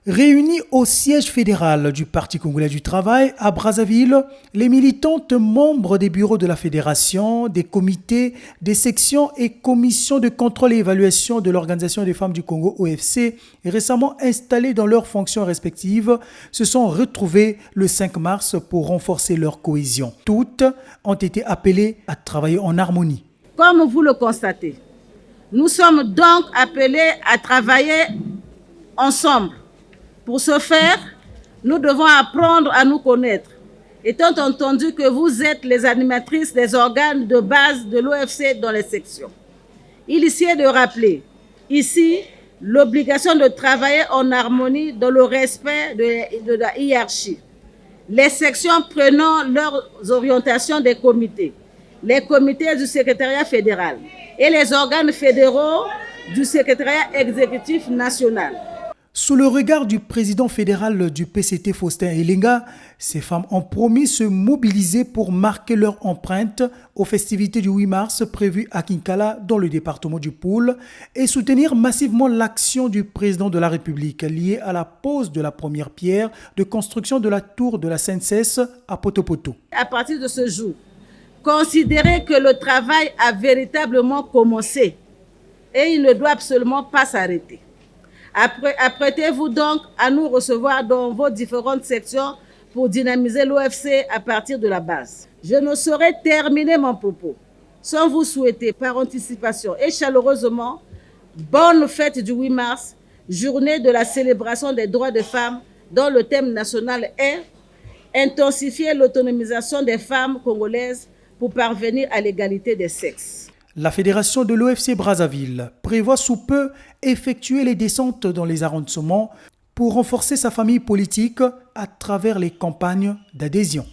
Réunis au siège fédéral du Parti congolais du travail à Brazzaville, les militantes membres des bureaux de la fédération, des comités, des sections et commissions de contrôle et évaluation de l'Organisation des femmes du Congo OFC, récemment installées dans leurs fonctions respectives, se sont retrouvées le 5 mars pour renforcer leur cohésion. Toutes ont été appelées à travailler en harmonie. Comme vous le constatez, nous sommes donc appelés à travailler ensemble. Pour ce faire, nous devons apprendre à nous connaître, étant entendu que vous êtes les animatrices des organes de base de l'OFC dans les sections. Il est de rappeler ici l'obligation de travailler en harmonie dans le respect de la hiérarchie. Les sections prenant leurs orientations des comités, les comités du secrétariat fédéral et les organes fédéraux du secrétariat exécutif national. Sous le regard du président fédéral du PCT, Faustin Elenga, ces femmes ont promis se mobiliser pour marquer leur empreinte aux festivités du 8 mars prévues à Kinkala dans le département du Poul et soutenir massivement l'action du président de la République liée à la pose de la première pierre de construction de la tour de la SNCS à Potopoto. À partir de ce jour, considérez que le travail a véritablement commencé et il ne doit absolument pas s'arrêter. Apprêtez-vous donc à nous recevoir dans vos différentes sections pour dynamiser l'OFC à partir de la base. Je ne saurais terminer mon propos sans vous souhaiter par anticipation et chaleureusement bonne fête du 8 mars, journée de la célébration des droits des femmes dont le thème national est intensifier l'autonomisation des femmes congolaises pour parvenir à l'égalité des sexes. La fédération de l'OFC Brazzaville prévoit sous peu effectuer les descentes dans les arrondissements pour renforcer sa famille politique à travers les campagnes d'adhésion.